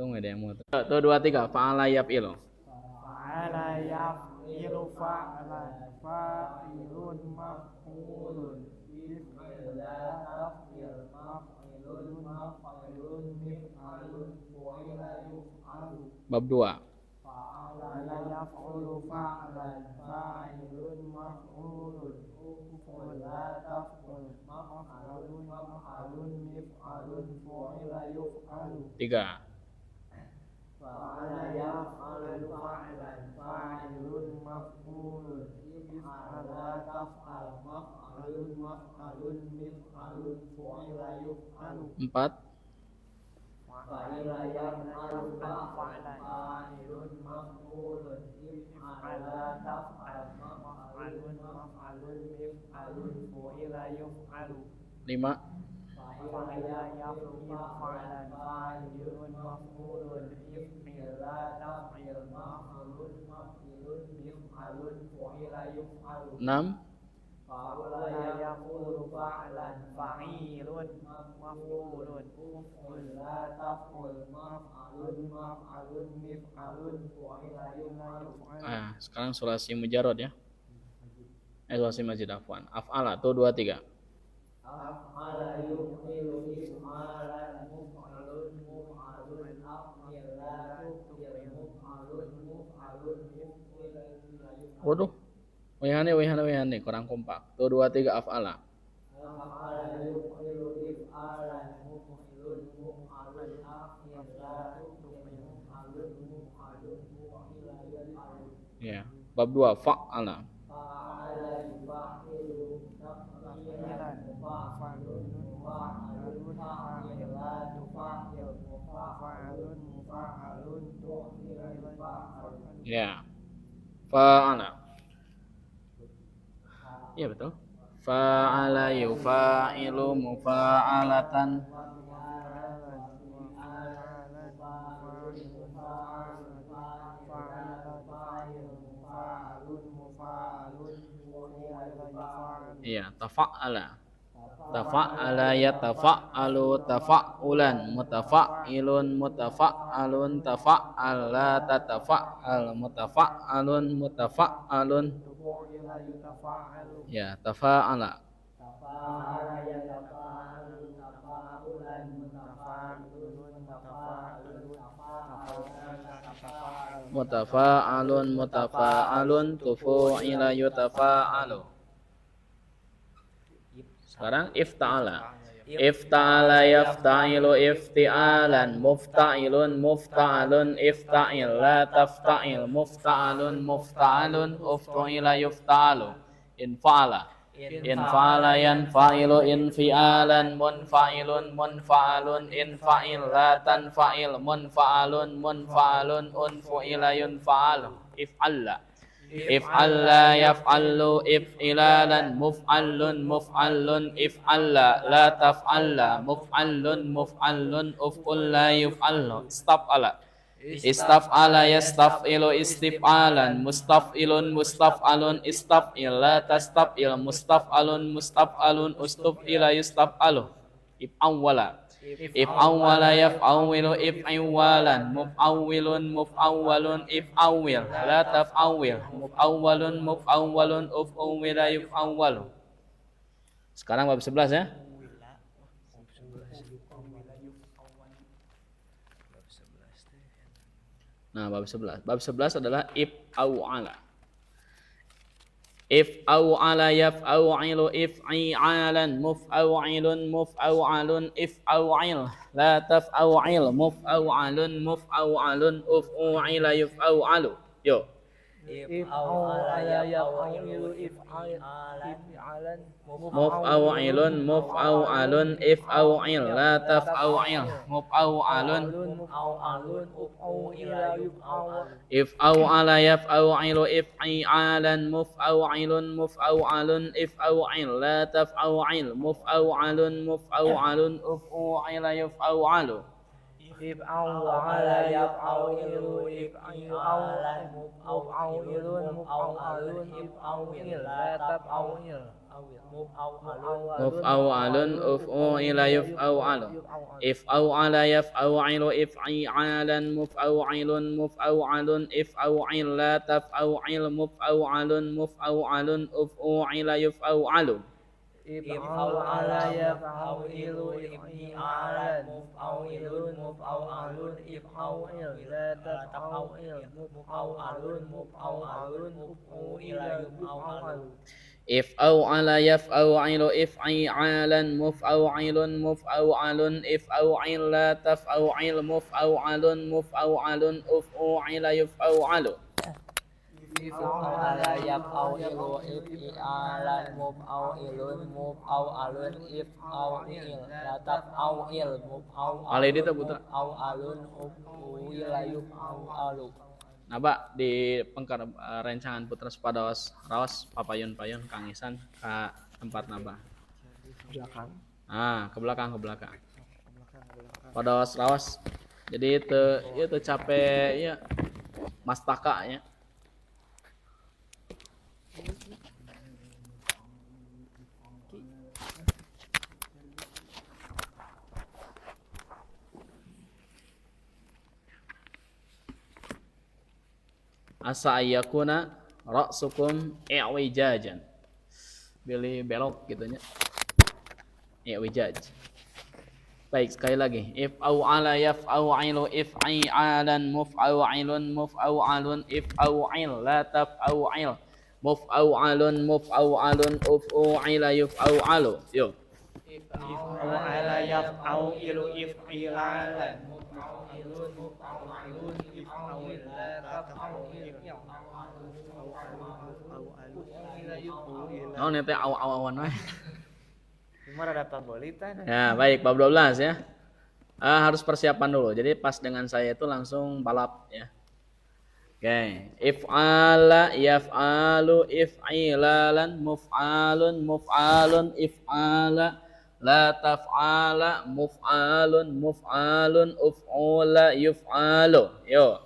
Tunggu ada yang mau. Tuh 2 3 fa'ala yaf'ilu. Fa'ala yaf'ilu fa'lan fa'ilun maf'ulun if'ala taf'il maf'ilun maf'ilun mif'alun fu'ila yuf'alu. Bab 2. Fa'ala yaf'ulu fa'lan fa'ilun maf'ulun if'ala taf'il maf'alun maf'alun mif'alun fu'ila yuf'alu. 3. Fa'ala yaf'alu fa'lan fa'ilun maf'ulun if'ala taf'al maf'alun maf'alun mif'alun fu'ila yuf'alu. 4. Fa'ila yaf'alu fa'lan fa'ilun maf'ulun if'ala taf'al maf'alun maf'alun mif'alun fu'ila yuf'alu. 5. Fa'ila yaf'alu fa'lan fa'ilun maf'ulun if'ala taf'il maf'ulun maf'ilun mif'alun fu'ila yuf'alu. 6. Fa'ala yaf'alu fa'lan fa'ilun maf'ulun if'ala taf'il maf'alun maf'alun mif'alun fu'ila yuf'alu. Sekarang sulasi mujarrad ya. Sulasi mazid afwan. Af'ala tuh 2 3. Af'ala yuf'ilu if'alan muf'alun muf'alun af'ila tuf'il muf'alun muf'alun mif'ila yuf'alu. Waduh. Wehane kurang kompak. Tuh 2 3 af'ala. Af'ala yuf'ilu if'alan muf'alun muf'alun af'ila tuf'il muf'alun muf'alun muf'ila yuf'alu. Ya. Bab 2 fa'ala. Fa'ala yuf'ilu taf'ilan mufa'alun mufa'alun fa'ila tufa'il mufa'alun mufa'alun tu'ila yuf'alu. Ya. Fa'ala. Iya betul. Fa'ala yufa'ilu mufa'alatan. Iya, tafa'ala. Tafa'ala yatafa'alu tafa'ulan mutafa'ilun mutafa'alun tafa'ala tatafa'al mutafa'alun mutafa'alun. Ya, tafa'ala. Tafa'ala yatafa'alu tafa'ulan mutafa'ilun mutafa'alun Mutafa'alun mutafa'alun tufu'ila yutafa'alu. Sekarang ifta'ala. Ifta'ala yafta'ilu ifti'alan mufta'ilun mufta'alun ifta'il la tafta'il mufta'alun mufta'alun uftu'ila yufta'alu. Infa'ala. Infa'ala yanfa'ilu infi'alan munfa'ilun munfa'alun infa'il la tanfa'il munfa'alun munfa'alun unfu'ila yunfa'alu. If'alla. If'alla yaf'allu if'ilalan muf'allun muf'allun if'alla la taf'alla muf'allun muf'allun uf'ul la yuf'allu. Istaf'ala. Istaf'ala yastaf'ilu istif'alan mustaf'ilun mustaf'alun istaf'il la tastaf'il mustaf'alun mustaf'alun ustuf'ila yustaf'alu. If'awwala. If'awwala yaf'awwilu if'iwalan muf'awwilun muf'awwalun if'awwil la taf'awwil muf'awwalun muf'awwalun uf'awwila yuf'awwalu. Sekarang bab 11 ya. Nah, bab 11. Bab 11 adalah if'aw'ala. If'aw'ala yaf'aw'ilu if'i'alan muf'aw'ilun muf'aw'alun if'aw'il la taf'aw'il muf'aw'alun muf'aw'alun uf'u'ila yuf'aw'alu. Yo. If'aw'ala yaf'alu if'alan Muf'aw'ilun muf'aw'alun if'aw'il la taf'aw'il muf'aw'alun muf'aw'alun uf'ila yuf'alu. if'aw'ala yaf'aw'ilu if'i'alan muf'aw'ilun muf'aw'alun if'aw'il la taf'aw'il muf'aw'alun muf'aw'alun uf'u'ila yuf'aw'alu. افعل يفعل افعل مفعول مفعول افعل لا تفعل muf'aw'alun uf'ila yuf'aw'alu if'aw'ala yaf'aw'ilu if'i'alan muf'aw'ilun muf'aw'alun if'aw'il la taf'aw'il muf'aw'alun muf'aw'alun uf'ila yuf'aw'alu افعل يفعل افعالا مفعول مفعول افعل لا تفعل مفعول مفعول افعل يفعل if'aw'ala yaf'aw'ilu if'i'alan muf'aw'ilun muf'aw'alun if'aw'il la taf'aw'il muf'aw'alun muf'aw'alun uf'ila yuf'aw'alu افعل يفعل افعالا مفعول مفعول افعل لا تفعل مفعول Alai dia tak putra. مفعول افعل يفعل. Nah, Pak, di pengkar rencangan putra sepadawas rawas papayun-payun kangisan ke tempat naba. Belakang. Ke belakang. Padawas rawas. Jadi itu capek ya mastaka ya. Asa ayyakuna ra'sukum i'wijajan. Pilih belok gitu nya. I'wijaj. Baik, sekali lagi. If'aw'ala yaf'aw'ilu if'i'alan muf'aw'ilun muf'aw'alun if'aw'il la taf'aw'il muf'aw'alun muf'aw'alun uf'ila yuf'aw'alu. Yo. If'ala yaf'alu if'ilalan muf'awilun muf'awilun if'awil la taf'awil. Oh, nanti awan wae. Cuma ada pabolitan. Ya, baik, bab 12 ya. Harus persiapan dulu. Jadi pas dengan saya itu langsung balap ya. Oke, if'ala yaf'alu if'ilalan muf'alun muf'alun if'ala la taf'ala muf'alun muf'alun uf'ula yuf'alu. Yo.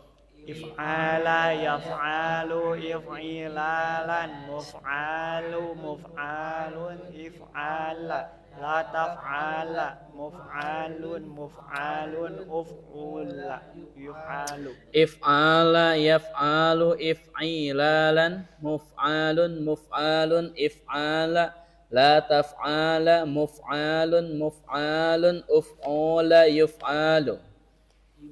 If'ala yaf'alu if'ilalan muf'alu muf'alun if'ala la taf'ala muf'alun muf'alun uf'ula yuf'alu. If'ala yaf'alu if'ilalan muf'alun muf'alun if'ala la taf'ala muf'alun muf'alun uf'ula yuf'alu.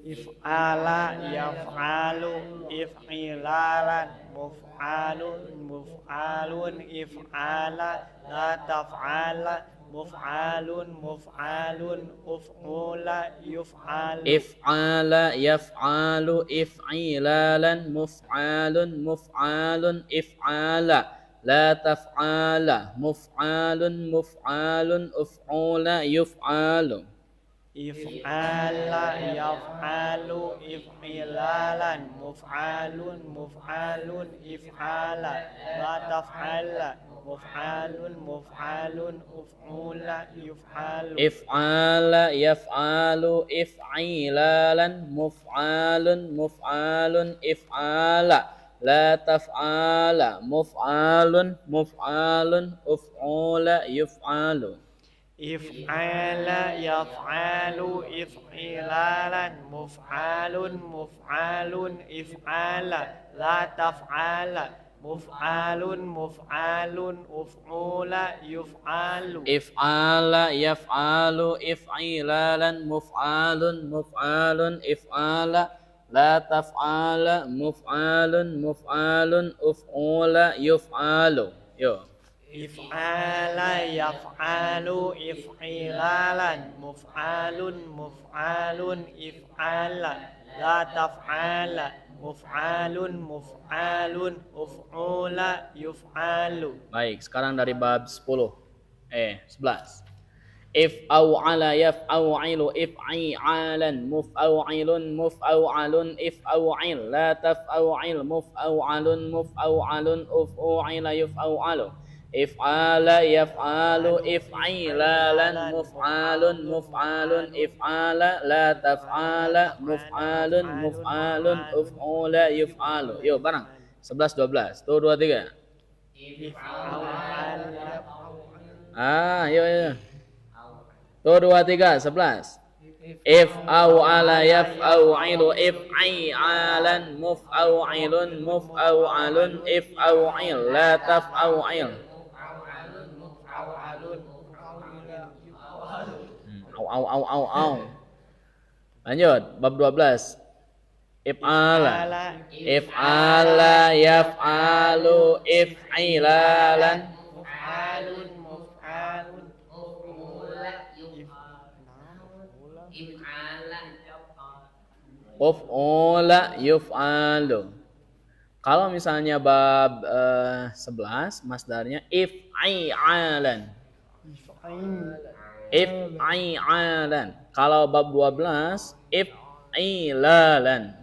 If'ala yaf'alu if'ilalan muf'alun muf'alun if'ala la taf'ala muf'alun muf'alun uf'ula yuf'alu. If'ala yaf'alu if'ilalan muf'alun muf'alun if'ala la taf'ala muf'alun muf'alun uf'ula yuf'alu. If'ala yaf'alu if'ilalan muf'alun muf'alun if'ala la taf'ala muf'alun muf'alun uf'ula yuf'alu. If'ala yaf'alu if'ilalan muf'alun muf'alun if'ala la taf'ala muf'alun muf'alun uf'ula yuf'alu. If'ala yaf'alu if'ilalan muf'alun muf'alun if'ala la taf'ala muf'alun muf'alun uf'ula yuf'alu. If'ala yaf'alu if'ilalan muf'alun muf'alun if'ala la taf'ala muf'alun muf'alun uf'ula yuf'alu. Yo. If'ala yaf'alu if'ilalan muf'alun muf'alun if'ala la taf'ala muf'alun muf'alun uf'ula yuf'alu. Baik, sekarang dari bab 10. 11. If'aw'ala yaf'aw'ilu if'i'alan muf'aw'ilun muf'aw'alun if'aw'il la taf'aw'il muf'aw'alun muf'aw'alun uf'ila yuf'aw'alu. if'ala yaf'alu if'ilalan muf'alun muf'alun if'ala la taf'ala muf'alun muf'alun uf'ula yuf'alu. Yuk bareng. 11 12. Tuh 2 3. Yuk yuk. Tuh 2 3 11. If aw'ala yaf'awilu if'i'alan muf'aw'ilun muf'aw'alun if'aw'il la taf'aw'il. Au. Lanjut bab 12. If'ala yaf'alu if'ilalan uf'ula yuf'alu. Kalau misalnya bab 11 masdarnya if'i'alan. If'i'alan. Kalau bab 12 if'ilalan.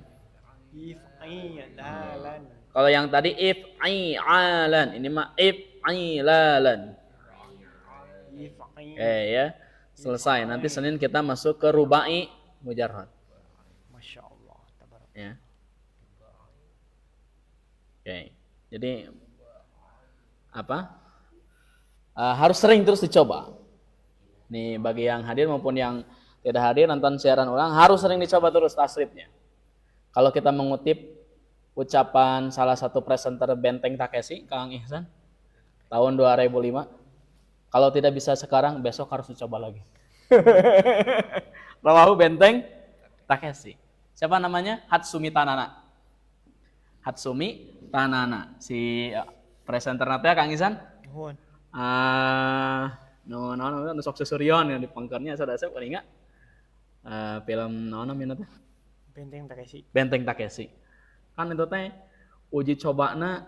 Kalau yang tadi if'i'alan, ini mah if'ilalan. Oke ya. Selesai. Nanti Senin kita masuk ke rubai mujarrad. Masya Allah. Ya. Oke. Jadi apa? Harus sering terus dicoba. Nih bagi yang hadir maupun yang tidak hadir nonton siaran ulang harus sering dicoba terus tasrifnya. Kalau kita mengutip ucapan salah satu presenter Benteng Takeshi, Kang Ihsan, tahun 2005, kalau tidak bisa sekarang, besok harus dicoba lagi. Rawahu Benteng Takeshi. Siapa namanya? Hatsumi Tanana. Hatsumi Tanana. Si presenter nanti Kang Ihsan? No, sok sesurion yang di pangkernya saya paling enggak. Film namanya teh? Benteng Takeshi. Kan itu teh uji cobana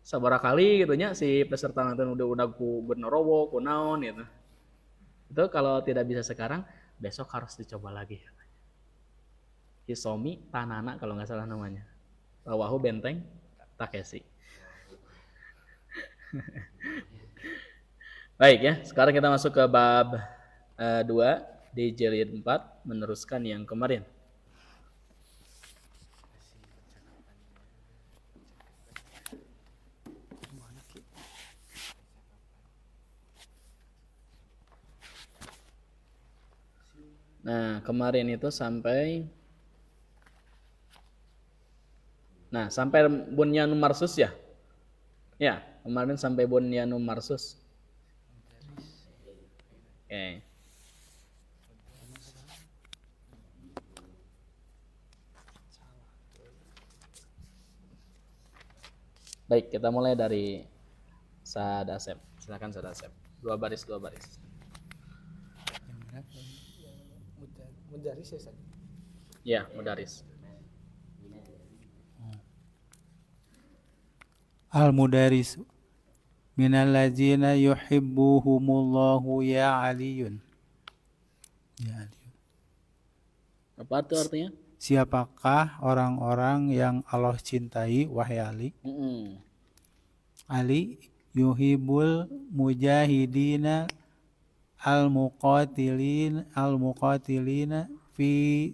sabaraha kali gitu nya si peserta nanti udah ku Genorowo, ku naon gitu. Itu kalau tidak bisa sekarang, besok harus dicoba lagi. Hisomi Tanana kalau nggak salah namanya. Rawahu Benteng Takeshi. Baik ya, sekarang kita masuk ke bab 2 di jilid 4 meneruskan yang kemarin. Nah, kemarin itu sampai bunyanum marsus ya? Ya, kemarin sampai bunyanum marsus. Oke. Baik, kita mulai dari Sadasep. Silakan Sadasep. 2 baris. Mudaris ya, Ya, mudaris. Al-mudaris minal ladzina yuhibbuhumullahu ya aliyun. Ya aliyun. Apa itu artinya? Siapakah orang-orang yang Allah cintai, wahai Ali? Ali yuhibbul mujahidina al-muqatilina fi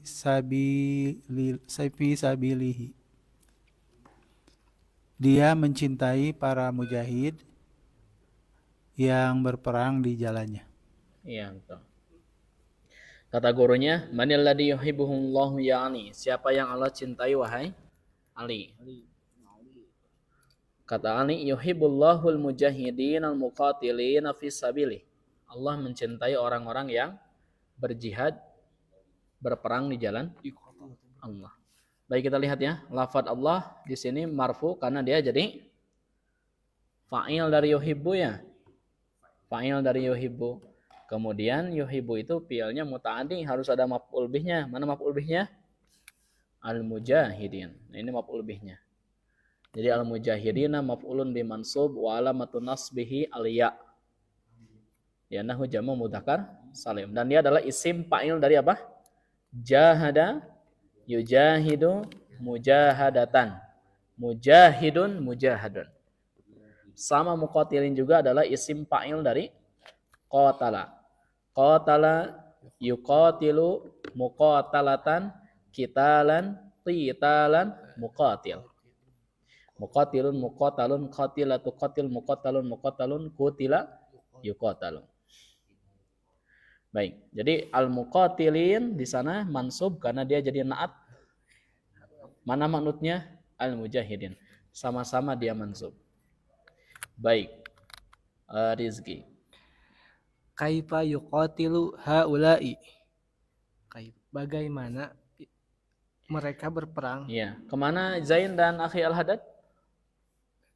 sabilihi. Dia mencintai para mujahid yang berperang di jalannya. Iya, betul. Kata gurunya, manil ladzi yuhibbuhullahu ya'ni. Siapa yang Allah cintai wahai Ali? Kata Ali, yuhibbullahul mujahidin al-muqatilin fi sabilih. Allah mencintai orang-orang yang berjihad, berperang di jalan Allah. Baik, kita lihat ya, lafadz Allah di sini marfu karena dia jadi fa'il dari yuhibbu ya. Fa'il dari yuhibbu. Kemudian yuhibbu itu fi'ilnya muta'addi, harus ada maf'ul bihnya. Mana maf'ul bihnya? Al-mujahidin. Nah, ini maf'ul bihnya. Jadi al-mujahidina maf'ulun bi mansub wa alamatun nasbihi al-ya. Ya, nahu jamu mudzakkar salim. Dan dia adalah isim fa'il dari apa? Jahada, yujahidu, mujahadatan. Mujahidun, mujahadun. Sama muqatilin juga adalah isim fa'il dari qatala. Qatala yuqatilu muqatalatan qitalan qitalan muqatil. Muqatilun muqatalun qatilatu qatil muqatalun muqatalun qutila yuqatalun. Baik. Jadi al-muqatilin di sana mansub karena dia jadi naat. Mana manutnya? Al-mujahidin. Sama-sama dia mansub. Baik. Rizki. Kaifa yuqatilu haula'i? Bagaimana mereka berperang? Iya. Kemana Zain dan Akhi Al-Haddad?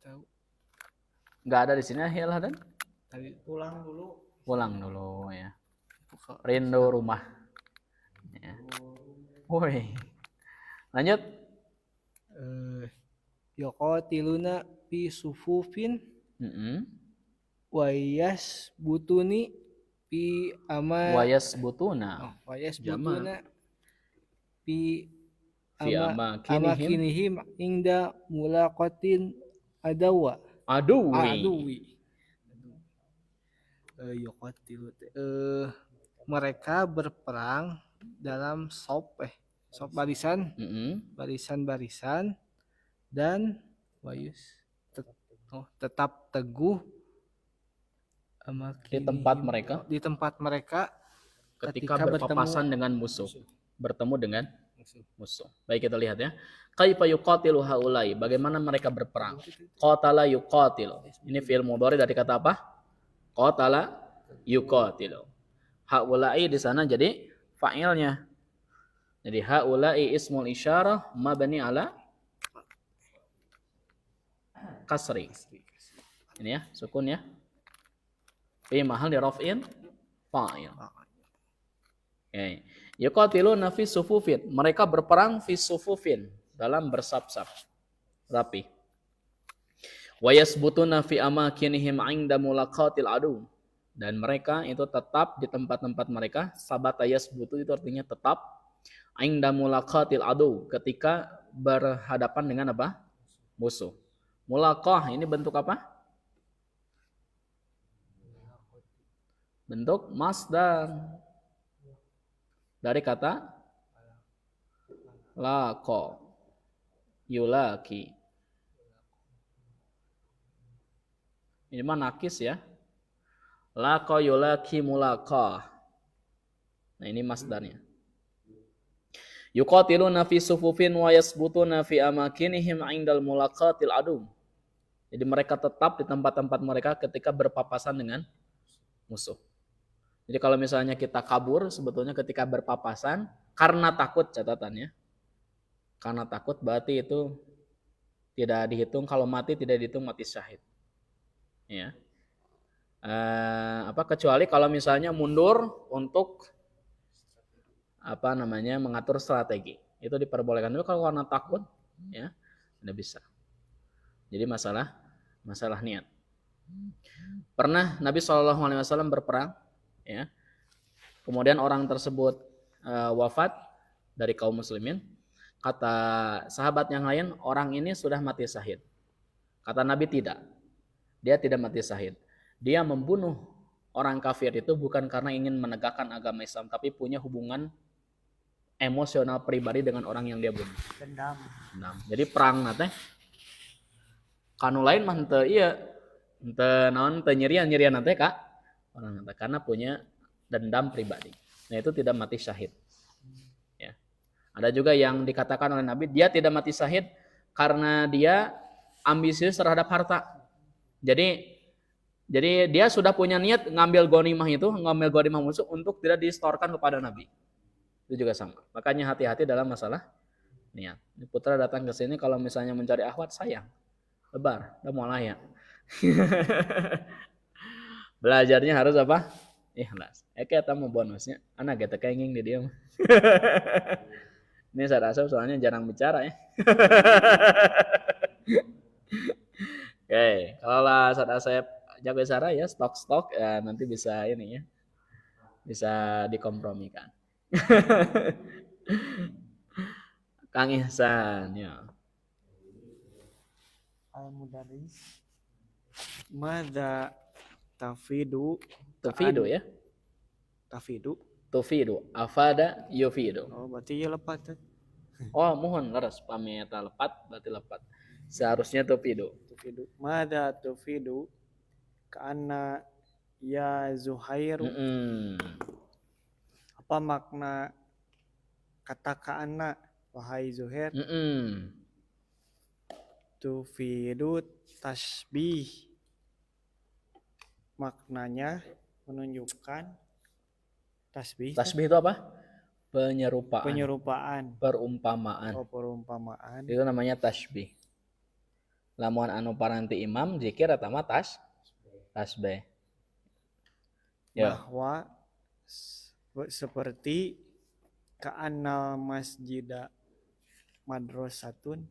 Tahu. Nggak ada di sini Akhi Al-Haddad? Tadi Pulang dulu. Pulang dulu ya. Rindu rumah. Ya. Woi. Lanjut. yuqatiluna fi sufufin Mm-mm. wayas butuni fi Wayas butuna. wayas Jama'. butuna fi Fi amakinihim amakinihim inda mulaqatin aduwi. Yuqatilu mereka berperang dalam sop barisan Mm-mm. barisan dan wayus tetap teguh Di tempat mereka ketika berpapasan dengan musuh. Bertemu dengan musuh. Baik, kita lihat ya. Kaifa yuqatilu haulai? Bagaimana mereka berperang? Qatala yuqatilu. Ini fi'il mudhari dari kata apa? Qatala yuqatilu. Haulai di sana jadi fa'ilnya. Jadi haulai ismul isyarah mabni ala kasri. Ini ya, sukun ya. Fi mahal di raf'in fa'il. Okay. Yuqatiluna fi sufufin. Mereka berperang fi sufufin, dalam bersap-sap. Rapi. Wa yasbutuna fi amakinihim 'inda mulaqatil adu. Dan mereka itu tetap di tempat-tempat mereka. Sabata yasbutu itu artinya tetap 'inda mulaqatil adu, ketika berhadapan dengan apa? Musuh. Mulaqah ini bentuk apa? Bentuk masdar dari kata laqa yulaki. Ini mah nakis ya. Laqa yulaki mulaqah. Nah, ini masdarnya. Yuqatiluna fi sufufin wa yasbutuna fi amakinihim 'indal mulaqatil adu. Jadi mereka tetap di tempat-tempat mereka ketika berpapasan dengan musuh. Jadi kalau misalnya kita kabur, sebetulnya ketika berpapasan, karena takut catatannya. Karena takut berarti itu tidak dihitung, kalau mati tidak dihitung mati syahid. Ya. Kecuali kalau misalnya mundur untuk mengatur strategi. Itu diperbolehkan dulu kalau karena takut, ya, tidak bisa. Jadi masalah niat. Pernah Nabi SAW berperang, ya. Kemudian orang tersebut wafat dari kaum muslimin. Kata sahabat yang lain, orang ini sudah mati syahid. Kata Nabi tidak. Dia tidak mati syahid. Dia membunuh orang kafir itu bukan karena ingin menegakkan agama Islam, tapi punya hubungan emosional pribadi dengan orang yang dia bunuh. Dendam. Jadi perang nate kanu lain mah henteu ieu. Henteu nyerian nate Kak. Orang nate karena punya dendam pribadi. Nah, itu tidak mati syahid. Ya. Ada juga yang dikatakan oleh Nabi, dia tidak mati syahid karena dia ambisius terhadap harta. Jadi dia sudah punya niat ngambil ghanimah musuh untuk tidak distorkan kepada Nabi. Itu juga sama. Makanya hati-hati dalam masalah niat. Putra datang ke sini kalau misalnya mencari akhwat, sayang. Lebar, udah mau layak. Belajarnya harus apa? Ikhlas. Kita mau bonusnya. Anak kita kenging di dia. Ini saya rasa soalnya jarang bicara ya. Oke, kalau lah saat saya jago cara ya stok ya, nanti bisa ini ya. Bisa dikompromikan. Kang Ihsan ya. Al-Mudarris. Mada tafidu Tufidu ya. tafidu. Tufidu. Afada yufidu. Oh, berarti ya lepat tuh. Oh, mohon leres pameta lepat berarti lepat. Seharusnya tufidu. Tufidu. Mada tufidu karena ya Zuhairu. Apa makna kata kaana wahai Zuhair? Tufidu tasbih. Maknanya menunjukkan tasbih. Tasbih itu apa? Penyerupaan. Penyerupaan. Perumpamaan. Oh, perumpamaan. Itu namanya tasbih. Lamun anu paranti imam zikir eta mah tasbih. Ya. Bahwa seperti ka'annal masjida madrasatun.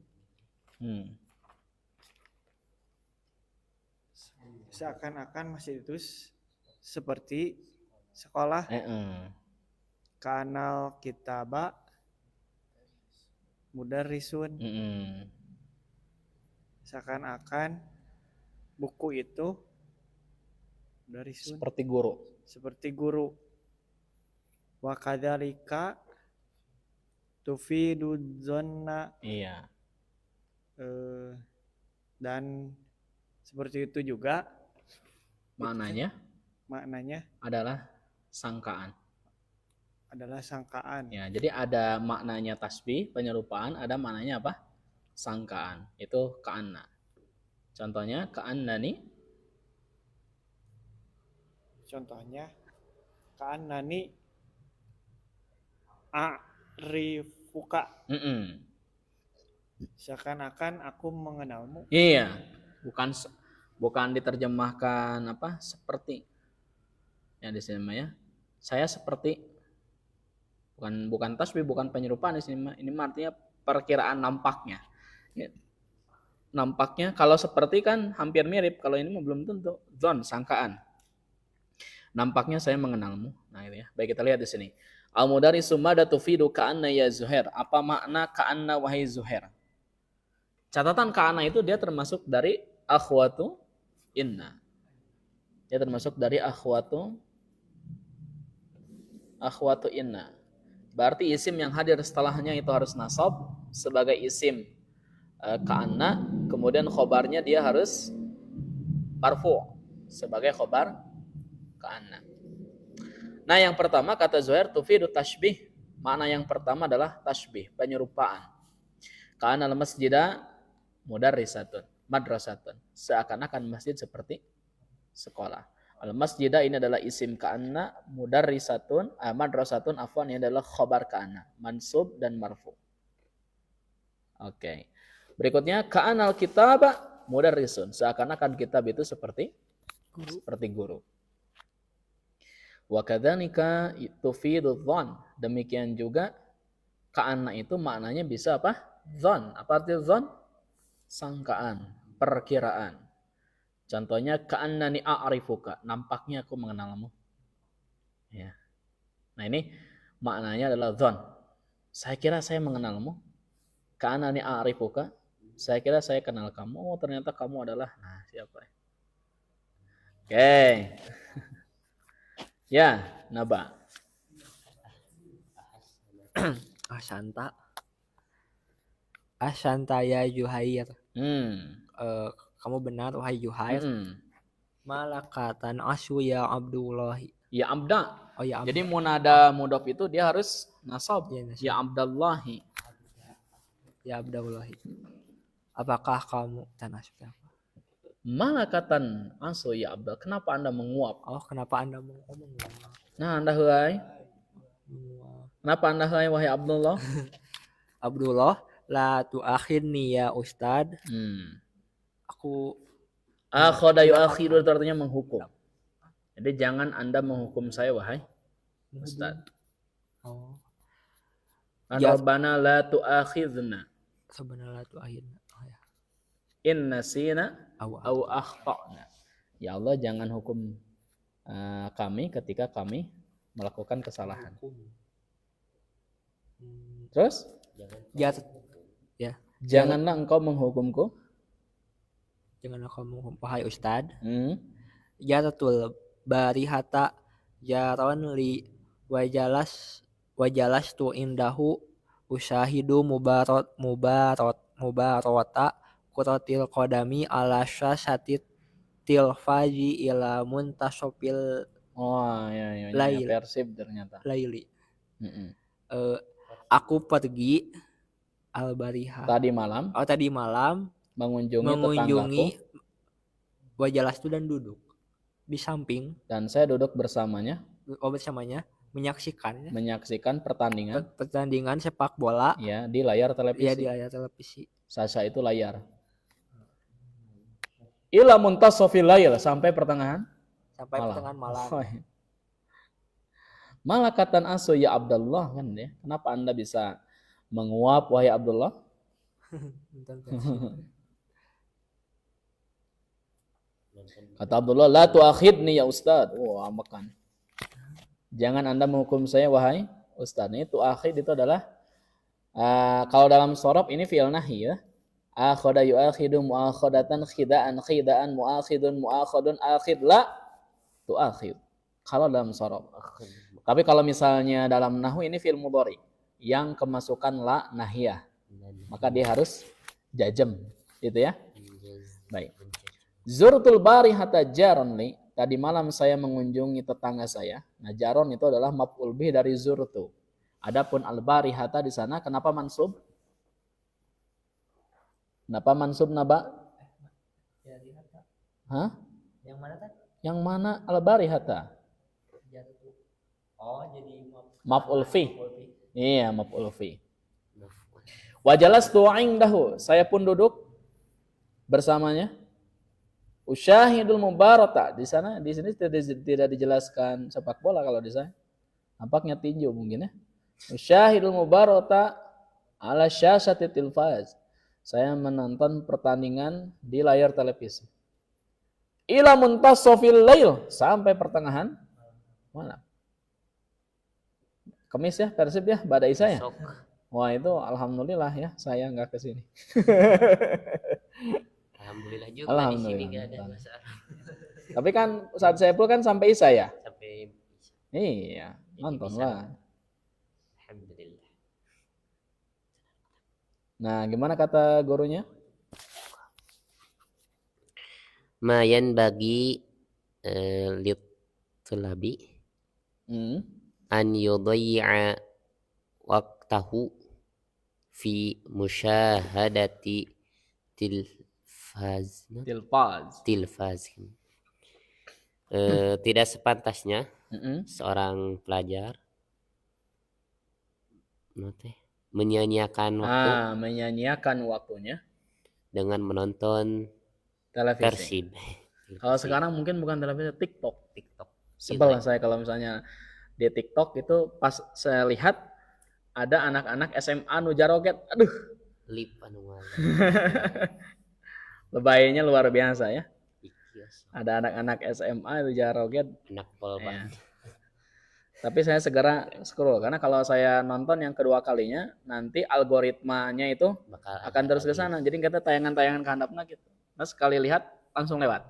Seakan-akan masjid itu seperti sekolah. Kanal kitaba mudarrisun. Seakan-akan buku itu mudarrisun. Seperti guru. Wa kadzalika tufidu dzanna. Iya. Dan seperti itu juga Maknanya adalah sangkaan. Ya, jadi ada maknanya tasbih, penyerupaan, ada maknanya apa? Sangkaan. Itu ka'anna. Contohnya ka'annani. Ka'annani a'rifuka. Seakan-akan aku mengenalmu. Iya. Bukan diterjemahkan apa? Seperti. Ya di sini ya. Saya seperti bukan tasbih, bukan penyerupaan di sini. Ini artinya perkiraan nampaknya. Ya. Nampaknya kalau seperti kan hampir mirip, kalau ini belum tentu. Dzon, sangkaan. Nampaknya saya mengenalmu. Nah, itu ya. Baik, kita lihat di sini. Al-mudarisu mada tufidu ka'anna ya Zuhair. Apa makna ka'anna wahai Zuhair? Catatan ka'anna itu dia termasuk dari akhwatu inna. Dia termasuk dari akhwatu inna. Berarti isim yang hadir setelahnya itu harus nasab sebagai isim ka'anna, kemudian khobarnya dia harus marfu sebagai khobar ka'anna. Nah, yang pertama kata Zuhair tufidu tashbih. Makna yang pertama adalah tashbih, penyerupaan. Ka'anna al-masjida mudarrisatun, madrasatun. Seakan-akan masjid seperti sekolah. Al-masjidah ini adalah isim ka'anna, mudarrisatun, madrasatun afwan ini adalah khobar ka'anna, mansub dan marfu. Oke. Berikutnya ka'anal kitaba mudarrisun. Seakan-akan kitab itu seperti guru. Wa kadzalika tufidu dzan. Demikian juga ka'anna itu maknanya bisa apa? Dzan. Apa arti dzan? Sangkaan, perkiraan. Contohnya ka'annani a'rifuka, nampaknya aku mengenalmu. Ya. Nah, ini maknanya adalah dzan. Saya kira saya mengenalmu. Ka'annani a'rifuka, saya kira saya kenal kamu. Oh, ternyata kamu adalah siapa? Oke. Ya, Naba. Asyanta ya Juhair. Kamu benar wahai Juhair. Malakatan asyu ya Abdullah. Ya Abda. Oh ya Abda. Jadi munada mudhof itu dia harus nasab. Ya Abdallahi. Ya Abdullah. Apakah kamu tanasnya? Malakatan asu ya Abdul. Kenapa Anda menguap? Oh, kenapa Anda mau ngomong? Nah, Anda huai. Kenapa Anda huai wahai Abdullah? Abdullah, la tuakhirni ya Ustad. Aku akhoda yuakhiru itu artinya menghukum. Jadi jangan Anda menghukum saya wahai Ustad. Oh. Rabbana la tuakhidna. Sebenarnya la tuakhirna. In nasina au akhtana. Ya Allah, jangan hukum kami ketika kami melakukan kesalahan. Terus? Ya. Janganlah engkau menghukumku jangan kamu wahai Ustad. Hmm. Jaratul barihata jaron li wajalas tu indahu usyahidu mubarota kuratil kodami ala syasati tilfaji ila muntasopil Oh ya, Lail. Persib ternyata. laili. Mm-mm. Aku pergi al-bariha. Tadi malam Tadi malam mengunjungi wajalas tu dan duduk di samping dan saya duduk bersamanya bersamanya menyaksikan pertandingan sepak bola ya di layar televisi. ya di layar televisi. Sasa itu layar. Ila muntasofil lail sampai pertengahan malam. Oh, iya. Malakatan asu ya Abdullah kan ya. Kenapa Anda bisa menguap wahai Abdullah? Kata Abdullah, la tuakhidni ya Ustad. Wah, makan. Jangan Anda menghukum saya wahai Ustad. Ini tuakhid itu adalah kalau dalam sorob ini fi'il nahi ya. Akhada yu'akhidu mu'akhadatan khidaan mu'akhidun mu'akhadun akhid la tu'akhid. Kalau dalam sorob. Tapi kalau misalnya dalam nahu ini fi'il mudhari yang kemasukan la nahiyah. Maka dia harus jazm. Gitu ya. Baik. Zurtul barihata jaron li. Tadi malam saya mengunjungi tetangga saya. Nah, jaron itu adalah maf'ul bih dari zurtu. Adapun al-barihata di sana kenapa mansub? Kenapa mansub naba? Hah? Yang mana kan? Yang mana al-barihata? Oh, jadi Maf'ul fi. Iya, maf'ul fi. Wajalastu indahu. Saya pun duduk bersamanya. Usyahidul mubarata. Di sini tidak dijelaskan sepak bola kalau di sana. Nampaknya tinju mungkin ya. Usyahidul mubarata ala syasati tilfaz. Saya menonton pertandingan di layar televisi. Ila muntasofil lail sampai pertengahan malam. Kemis ya, Persib ya, badai saya. Wah itu alhamdulillah ya, saya nggak kesini. Alhamdulillah juga Alhamdulillah. di sini nggak ada masalah. Tapi kan saat saya pulang kan sampai Isya ya. Sampai Iya, nonton lah. alhamdulillah. Nah, gimana kata gurunya? Mayan bagi litulabi an yudayya waqtahu fi musyahadati tilfaz. Tidak sepantasnya seorang pelajar menyanyiakan waktu menyanyiakan waktunya dengan menonton televisi. Persib. Kalau sekarang mungkin bukan televisi, TikTok. Itu. Sebel lah saya kalau misalnya di TikTok itu pas saya lihat ada anak-anak SMA nu jaroget. Aduh. Lip anu Lebaynya luar biasa ya. Ikios. Ada anak-anak SMA itu jaroget. Anak polban. Ya. Tapi saya segera scroll karena kalau saya nonton yang kedua kalinya nanti algoritmanya itu akan terus ke sana. Jadi kita tayangan-tayangan kehandapna gitu. Nah, sekali lihat langsung lewat.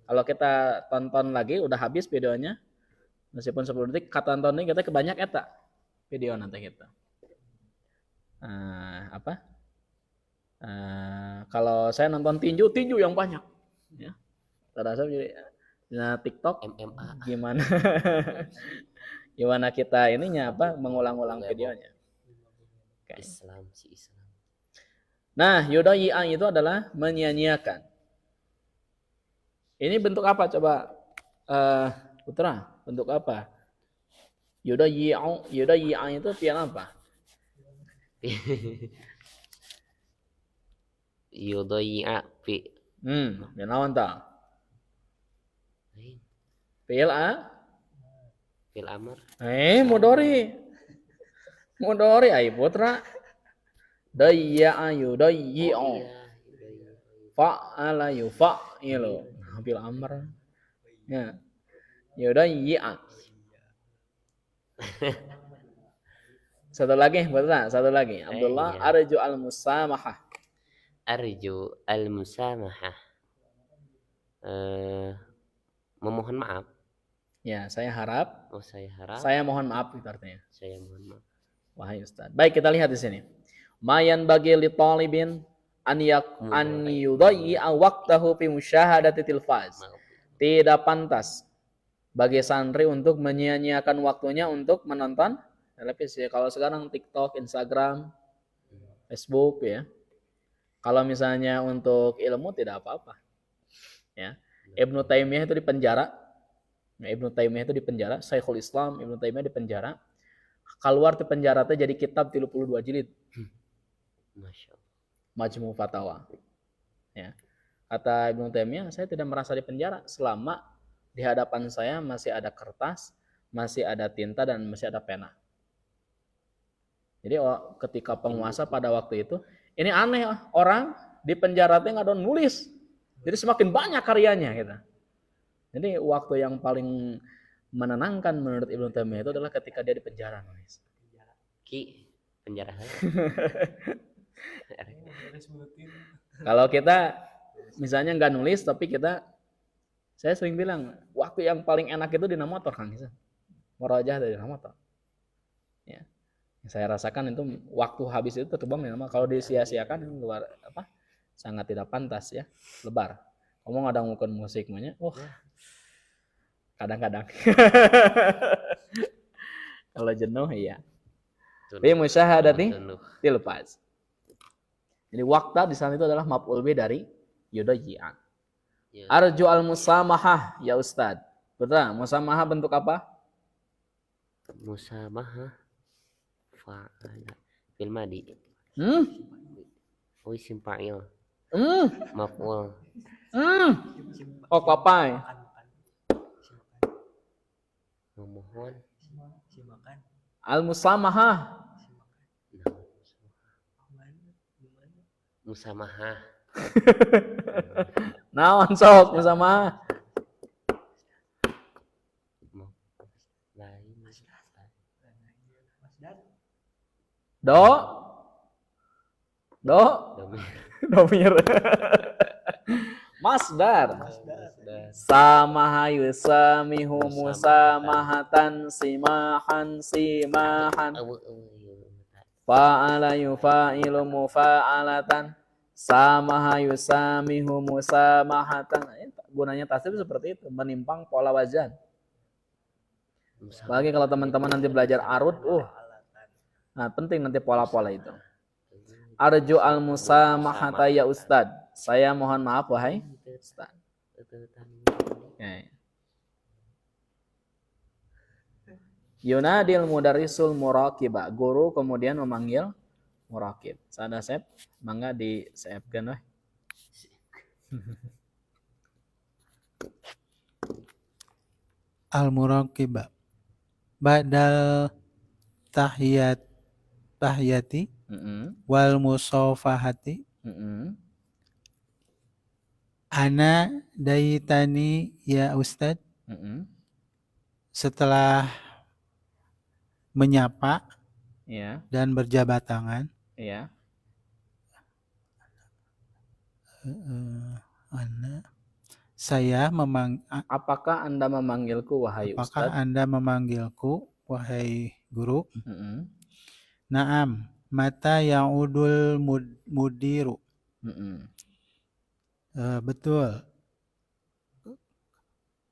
Kalau kita tonton lagi udah habis videonya meskipun 10 detik kata tonton ini kita kebanyak eta video nanti kita. Kalau saya nonton tinju yang banyak ya. Terasa jadi nah TikTok MMA gimana kita ininya mengulang-ulang videonya. Okay. Islam. Nah, yudayya itu adalah menyia-nyiakan. Ini bentuk apa coba Putra? Bentuk apa? Yudayya itu fi'il apa? Yudayya fi naon ta? Fi'il fil amr. Mudhari ai Putra. Dayya yudayya. Fa'ala yufa'ilu. Fil amr. Ya. Yudayya. Satu lagi Putra, satu lagi. Abdullah Iya. arju al-musamahah. Arju al-musamahah. eh memohon maaf. Ya, saya harap, Oh, saya harap, saya mohon maaf itu artinya. saya mohon maaf. Wahai Ustaz. Baik, kita lihat di sini. Mayan bagi li talibin an yudayyi'a waqtahu fi musyahadati tilfaz. Maaf. Tidak pantas bagi santri untuk menyia-nyiakan waktunya untuk menonton televisi. Kalau sekarang TikTok, Instagram, Facebook ya. Kalau misalnya untuk ilmu tidak apa-apa. Ya. Ibnu Taimiyah itu dipenjara. Ibnu Taimiyah itu dipenjara, Syekhul Islam Ibnu Taimiyah dipenjara. Keluar di penjara teh jadi kitab 32 jilid. Masya Allah. Majmu Fatawa. Ya. Kata Ibnu Taimiyah, saya tidak merasa dipenjara selama di hadapan saya masih ada kertas, masih ada tinta dan masih ada pena. Jadi ketika penguasa pada waktu itu, ini aneh, orang di penjara teh nggak ada nulis. Jadi semakin banyak karyanya gitu. Jadi waktu yang paling menenangkan menurut Ibnu Taimiyah itu adalah ketika dia di penjara nulis. Ki penjara. Kalau kita misalnya nggak nulis tapi saya sering bilang waktu yang paling enak itu di motor Kang Isa. Merojah dari motor. Ya. Yang saya rasakan itu waktu habis itu terbang di motor. Kalau disia-siakan itu luar sangat tidak pantas ya, lebar. Ngomong ada ngukun musik namanya. Kadang-kadang. Kalau jenuh iya. Bi musyahadati tilfaz. Jadi waktu di sana itu adalah maf'ul bi dari yudayyi'a. Ya. Arju al-musamahah ya Ustad. Betul, musamahah bentuk apa? Musamahah fa'ala fil madi. Oh, isim fa'il. Maf'ul. Oh, papai. Memohon. Al-musamahah. Musamahah. Naon sok musamahah? Lain. Domir. Masdar. Samaha yusamihu musamahatan simahan simahan. Fa'ala yufa'ilu mufa'alatan. Samaha yusamihu musamahatan. Gunanya tasrif seperti itu, menimpang pola wazan. Apalagi kalau teman-teman nanti belajar arud, nah penting nanti pola-pola itu. Arju al-musamahata ya Ustad. Saya mohon maaf wahai Ustad. Okay. Yunadil mudarrisul muraqiba. Guru kemudian memanggil muraqib. Sada sep, mangga di save-keun weh. Al-muraqiba. Badal tahiyati wal musafahati. Ana daitani ya Ustad. Setelah menyapa dan berjabat tangan. Apakah Anda memanggilku wahai Ustaz? Apakah Anda memanggilku wahai guru? Naam, mata ya'udul mudiru. Betul.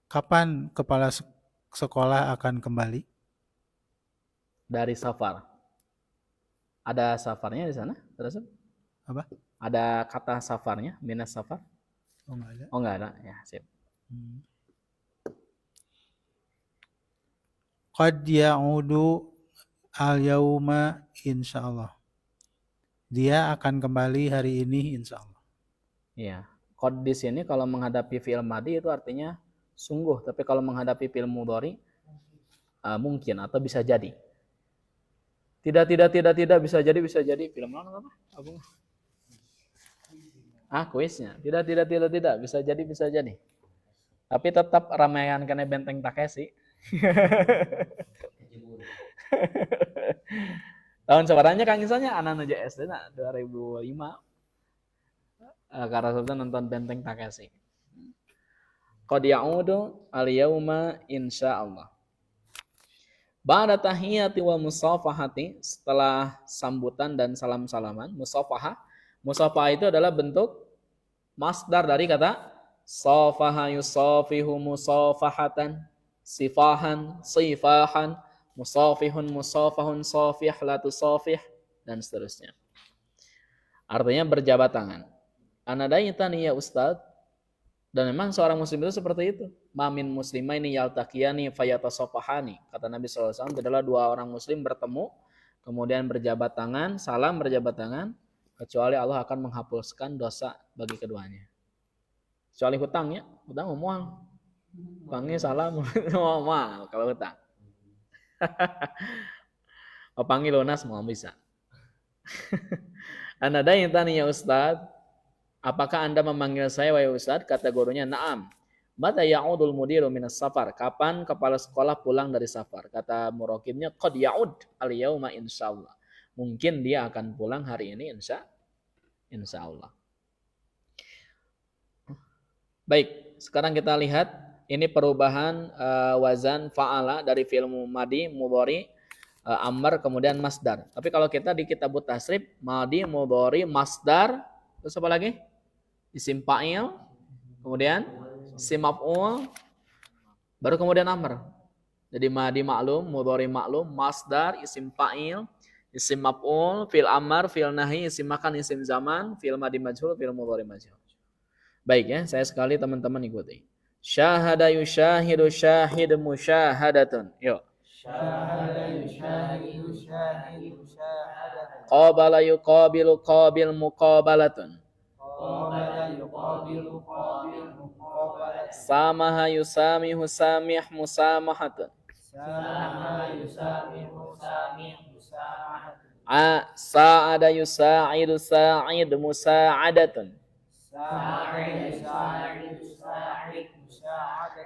Kapan kepala sekolah akan kembali? Dari safar. Ada safarnya di sana? Terus? Apa? Ada kata safarnya, minas safar? Oh, enggak ada. Oh, enggak ada. Ya, sip. Qad ya'udu al-yauma insyaallah. Dia akan kembali hari ini insyaallah. Iya. Qad di sini kalau menghadapi fi'il madi itu artinya sungguh, tapi kalau menghadapi fi'il mudhari mungkin atau bisa jadi. Tidak bisa jadi film apa? Kuisnya. Tidak bisa jadi. Tapi tetap ramean kena Benteng Takeshi. Tahun sebarannya Kang Isanya anak aja SD 2005. Karena sebetulnya nonton Benteng Takeshi. Qad ya'udu al-yauma insyaallah. Ba'da tahiyati wa musafahati, setelah sambutan dan salam-salaman, musafahah. Musafahah itu adalah bentuk masdar dari kata safaha yusafihu musafahatan, sifahan sifahan, musafihun musafahun, safih la tusafih, dan seterusnya. Artinya berjabat tangan. Anadaitani ya Ustadz, dan memang seorang muslim itu seperti itu. Mamin muslimaini yaltaqiyani fayatasafahani. Kata Nabi SAW, adalah dua orang muslim bertemu, kemudian berjabat tangan, salam berjabat tangan, kecuali Allah akan menghapuskan dosa bagi keduanya. Kecuali hutang ya, hutang muang. Hutangnya salam, muang kalau hutang. Panggil lunas mau bisa. Anadaitani ya Ustadz, apakah Anda memanggil saya wahai Ustadz? Kata gurunya, na'am. Mata ya'udul mudiru minas safar. Kapan kepala sekolah pulang dari safar? Kata muraqibnya, qad ya'ud al-yauma insyaallah. Mungkin dia akan pulang hari ini insyaallah. Baik, sekarang kita lihat ini perubahan wazan fa'ala dari fi'il madi, mudhari, amr, kemudian masdar. Tapi kalau kita di kitabut tasrif, madi, mudhari, masdar, terus apa lagi? Isim fa'il, kemudian isim maf'ul, baru kemudian amr. Jadi madi maklum, mudhari maklum, masdar, isim fa'il, isim maf'ul, fi'il amr, fi'il nahi, isim makan, isim zaman, fi'il madi majhul, fi'il mudhari majhul. Baik ya, saya sekali teman-teman ikuti. Syahada yusyahidu syahid musyahadatun. Yuk. Syahada yusyahidu syahid musyahadatun. Qabala yuqabilu qabil muqabalatun. Samaha yusamihu samih musamahatun. Sa'ada yusa'idu sa'id musa'adatun.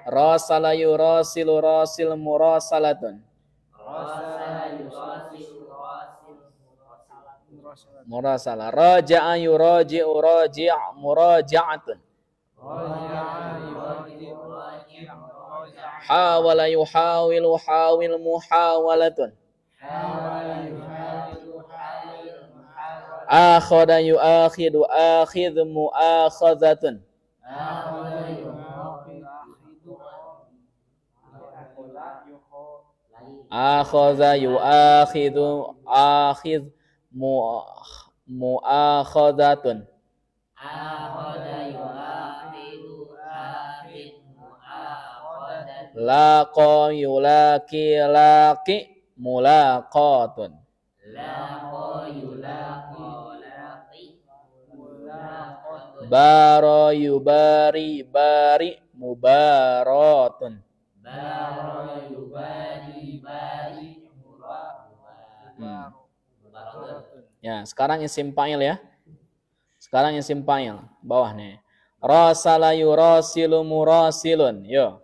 Rasala yurasilu rasil murasalatun. Murasala. Raja'a yuraji'u raji' muraja'atun. Hawala yuhawilu hawil muhawalatun. Akhada yu'akhidu akhidh mu'akhazatun. Akhadha yu'akhidu akhidh mu'akhazatun. Laqa yulaki laki mulaqatun. Bara yubari bari mubaratun. Ya, sekarang isim fa'il ya. Sekarang isim fa'il bawah nih. Rasala yurasilu murasilun. Yo.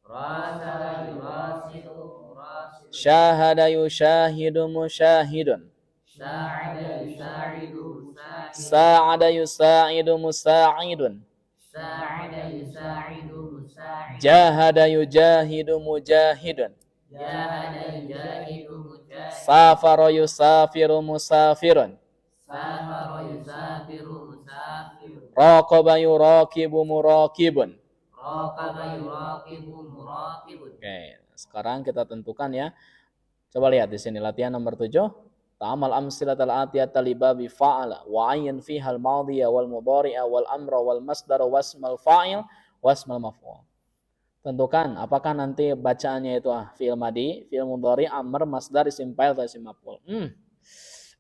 Rasala yurasilu murasilun. Syahada yusyahidu musyahidun. Sa'ada yusa'idu musa'idun. Jahada yujahidu mujahidun. Safara yusafiru musafirun. Raqaba yuraqibu muraqibun. Oke, sekarang kita tentukan ya. Coba lihat di sini latihan nomor 7. Ta'amal amsilatal atiyata li babi fa'ala wa ayyin fiha al-madhiya wal mudhari'a wal amra wal masdar wasmal fa'il wasmal maf'ul. Tentukan apakah nanti bacaannya itu fi'il madi, fi'il mudhari, amr, masdar, isim fa'il atau isim maf'ul.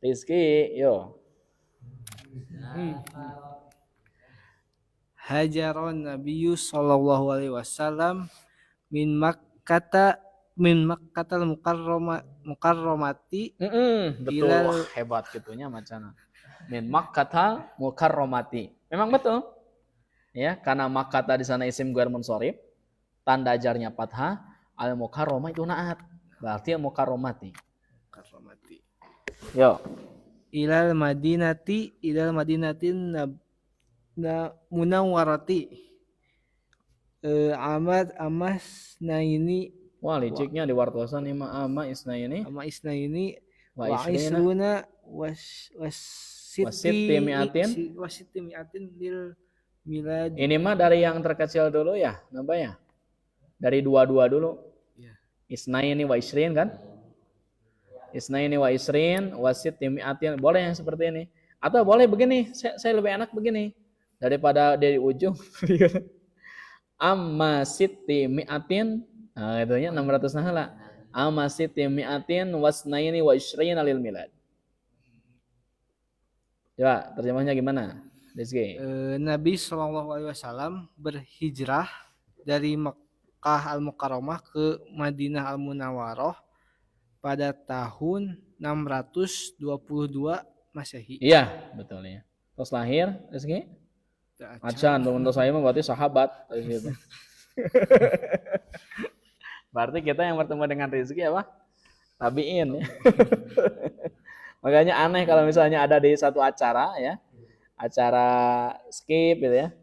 Rizki, yo. Hajaron Nabiyyu sallallahu alaihi wasallam min Makkatal mukarramati. Betul, wah, hebat gitunya macana. Min Makkatal mukarramati. Memang betul. Ya, karena Makkata di sana isim ghair munsharif, tanda jarnya fathah, al mukarramah itu naat. Berarti al mukarramati. Yo. Ilal madinati munawwarati. Ahmad Amas Naini Wah, liciknya di wartosan ima ama isnaini Ama Isnaini wa wa isrina Isruna wasitti mi'atin. wasiti mi'atin lil milad. Ini mah dari yang terkecil dulu ya, nambah ya. Dari dua dulu. Ya. Isnaini wa isrin kan? Isnaini wa isrin wasitti mi'atin. Boleh yang seperti ini. Atau boleh begini, saya lebih enak begini. Daripada dari ujung. Amma sitti mi'atin. Nah, itunya 600 nahala. Amma sitti mi'atin wasnaini wa isrina lil milad. Coba terjemahnya gimana? Rizky. Nabi SAW berhijrah dari Mekah Al-Mukarramah ke Madinah Al-Munawwaroh pada tahun 622 Masehi. Iya, betul ya. Terus lahir, Rizky? Acan, menurut saya mah berarti sahabat. Berarti kita yang bertemu dengan Rizky apa? Tabiin ya. Makanya aneh kalau misalnya ada di satu acara ya, acara skip gitu ya,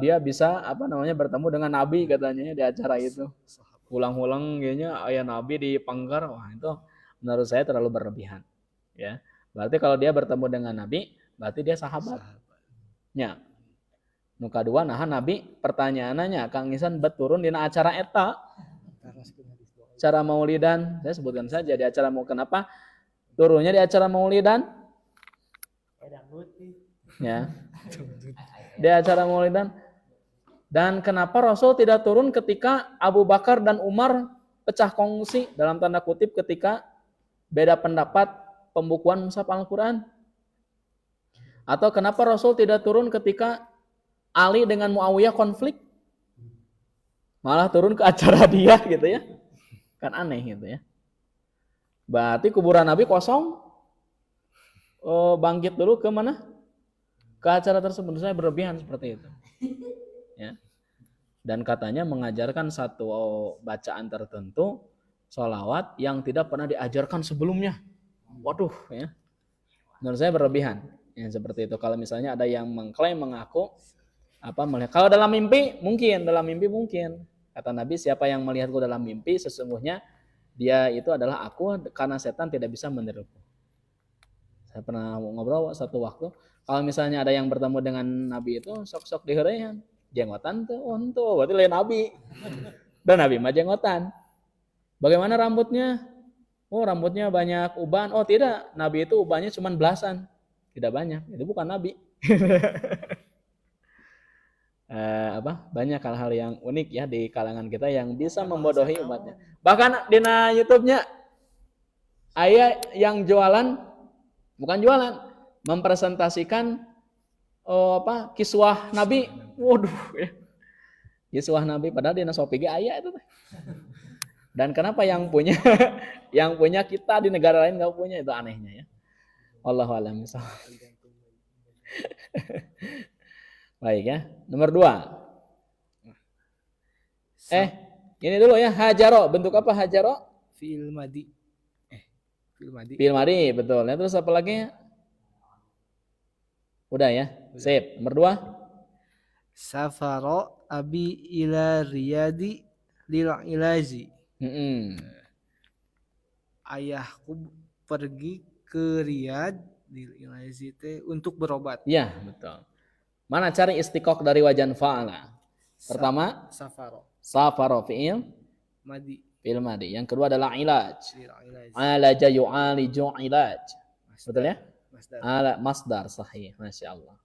dia bisa apa namanya bertemu dengan Nabi katanya di acara itu. Ulang-ulang kayaknya ayah Nabi di panggar, wah itu menurut saya terlalu berlebihan. Ya, berarti kalau dia bertemu dengan Nabi, berarti dia sahabat. Ya. Muka dua nah Nabi pertanyaannya Kang Isan bet turun di acara eta. Acara maulidan, saya sebutkan saja di acara mau kenapa turunnya di acara maulidan? Ya. Di acara maulidan. Dan kenapa Rasul tidak turun ketika Abu Bakar dan Umar pecah kongsi dalam tanda kutip ketika beda pendapat pembukuan mushaf Al-Quran? Atau kenapa Rasul tidak turun ketika Ali dengan Muawiyah konflik? Malah turun ke acara dia gitu ya. Kan aneh gitu ya. Berarti kuburan Nabi kosong. Bangkit dulu ke mana? Ke acara tersebut. Saya berlebihan seperti itu. Ya. Dan katanya mengajarkan satu bacaan tertentu, sholawat yang tidak pernah diajarkan sebelumnya. Waduh ya. Menurut saya berlebihan. Yang seperti itu. Kalau misalnya ada yang mengklaim mengaku melihat. Kalau dalam mimpi mungkin. Kata Nabi, siapa yang melihatku dalam mimpi sesungguhnya dia itu adalah aku karena setan tidak bisa meniruku. Saya pernah ngobrol satu waktu, kalau misalnya ada yang bertemu dengan Nabi itu sok-sok diheureuyan, jenggotan tuh onto, berarti lain Nabi. Dan Nabi mah jenggotan. Bagaimana rambutnya? Oh, rambutnya banyak uban. Oh, tidak. Nabi itu ubannya cuma belasan. Tidak banyak. Itu bukan Nabi. Banyak hal-hal yang unik ya di kalangan kita yang bisa membodohi umatnya. Bahkan di YouTube-nya ayah yang jualan bukan jualan, mempresentasikan kiswah Nabi. Waduh ya. Kiswah Nabi padahal di Shopee ayah itu. Dan kenapa yang punya yang punya kita di negara lain enggak punya, itu anehnya ya. Wallahu a'lam bishawab. Baik ya. Nomor 2. Ini dulu ya, hajaro. Bentuk apa hajaro? Fi'il madi. Fi'il madi. Fi'il madi, betul. Ya, terus apa lagi? Udah ya. Sip. Nomor 2. Safaro abi ila riyadi lil ilazi. Ayahku pergi ke Riyadh lil ilazi untuk berobat. Ya, betul. Mana cari istiqoq dari wajan fa'ala? Pertama, safaro fi'il madi. Fi'il madi. Yang kedua adalah ilaj. Alaja yu'aliju ilaj. Betul ya? Masdar sahih. Masya Allah.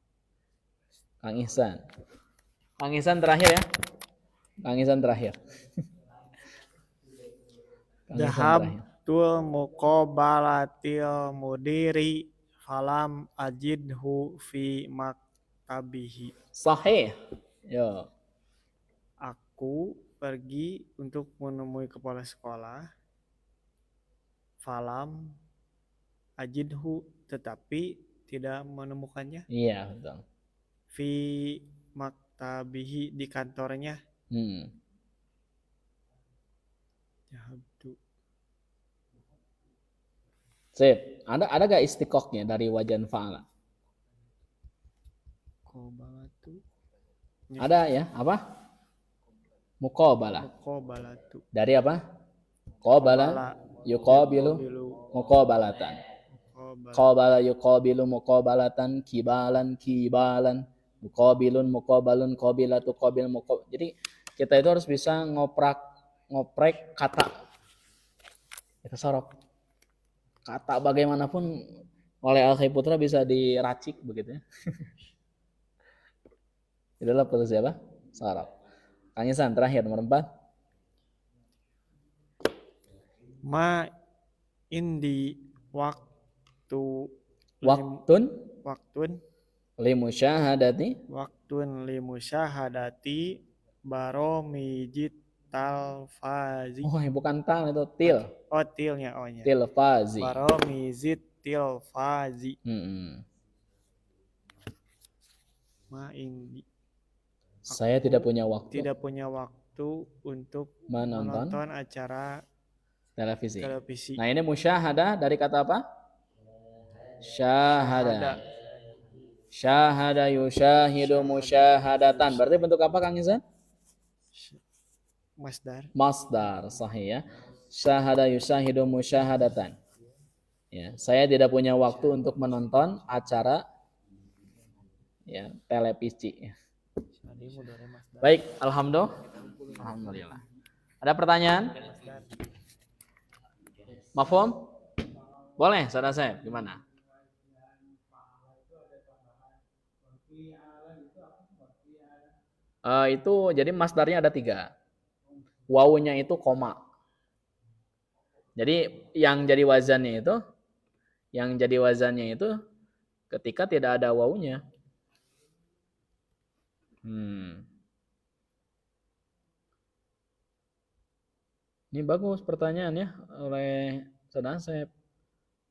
Kang Ihsan. Kang Ihsan terakhir ya. Kang Ihsan terakhir. Dahabtul muqabalatil mudiri falam ajidhu fi maktabihi. Sahih. Yo. Aku pergi untuk menemui kepala sekolah. Falam ajidhu, tetapi tidak menemukannya. Iya, betul. Fi maktabihi, di kantornya. Dahabtu. Sip. Ada gak istiqoqnya dari wajan fa'ala? Qabalatu. Ada ya? Apa? Muqabalah. Muqabalatu. Dari apa? Qabala Qabala. yuqabilu Yuqabilu. muqabalatan. Muqabala. Qabala yuqabilu muqabalatan, kibalan kibalan, muqabilun muqabalun, qabilatu qabil muqabil. Jadi kita itu harus bisa ngoprek kata. Kita sorok. Kata bagaimanapun oleh Al-Khay Putra bisa diracik begitu ya. Itulah putus siapa? Sorok. Kang Isan terakhir nomor 4. Ma indi waktu waktun Limusyahadati limusyahadati baromijit talfazi. Oh, bukan tal itu til. Oh, tilnya ohnya. Tilfazi. Baromijit tilfazi. Ma indi. Saya tidak punya waktu. Tidak punya waktu untuk menonton acara televisi. televisi. Nah, ini musyahadah dari kata apa? Syahada. Syahada yusyahidu musyahadatan. Berarti bentuk apa Kang Izan? Masdar. Masdar, sahih ya. Syahada yusyahidu musyahadatan. Ya, saya tidak punya waktu untuk menonton acara ya, televisi. Baik, alhamdulillah. Ada pertanyaan? Mafhum? Boleh, saudara saya. Gimana? Itu jadi masdarnya ada 3. Wawunya itu koma. Jadi yang jadi wazannya itu ketika tidak ada wawunya. Ini bagus pertanyaannya oleh saudara saya.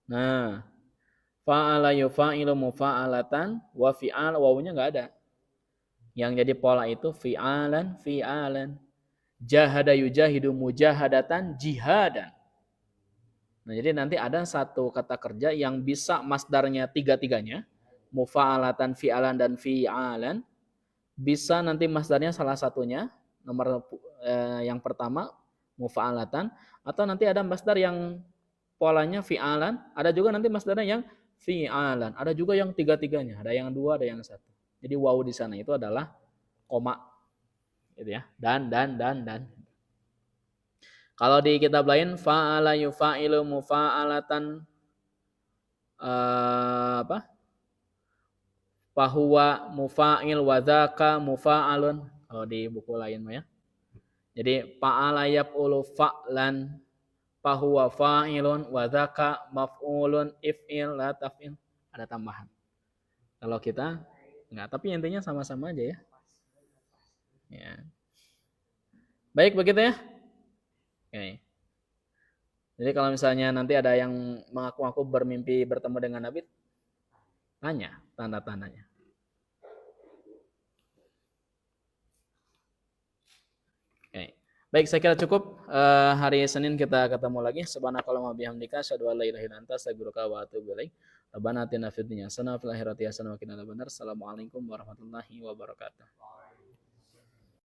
Nah, fa'ala yufa'ilu mufa'alatan wa fi'al wawunya enggak ada. Yang jadi pola itu fi'alan. Jahada yujahidu mujahadatan jihadan. Nah, jadi nanti ada satu kata kerja yang bisa masdarnya 3-3-nya. Mufa'alatan, fi'alan, dan fi'alan. Bisa nanti masdarnya salah satunya. Nomor yang pertama mufa'alatan. Atau nanti ada masdar yang polanya fi'alan. Ada juga nanti masdarnya yang fi'alan. Ada juga yang 3-3-nya. Ada yang 2, ada yang 1. Jadi wawu di sana itu adalah koma, gitu ya. Dan. Kalau di kitab lain fa'ala yufa'ilu mufa'alatan fahuwa mufa'il wa dzaka mufa'alun. Kalau di buku lain ya. Jadi fa'ala yaf'ulu fa'lan fahuwa fa'ilun wa dzaka maf'ulun if'il la taf'il. Ada tambahan. Kalau kita enggak, tapi intinya sama-sama aja ya. Ya. Baik begitu ya. Oke. Jadi kalau misalnya nanti ada yang mengaku-ngaku bermimpi bertemu dengan Nabi, tanya tanda-tandanya. Oke. Baik, saya kira cukup. Hari Senin kita ketemu lagi. Subhanakallahumma bihamdika asyhadu an la ilaha illa anta astaghfiruka wa atubu ilaik. Rabbana atina fid dunya hasanah wa fil akhirati hasanah wa qina adzabannar. Assalamualaikum warahmatullahi wabarakatuh.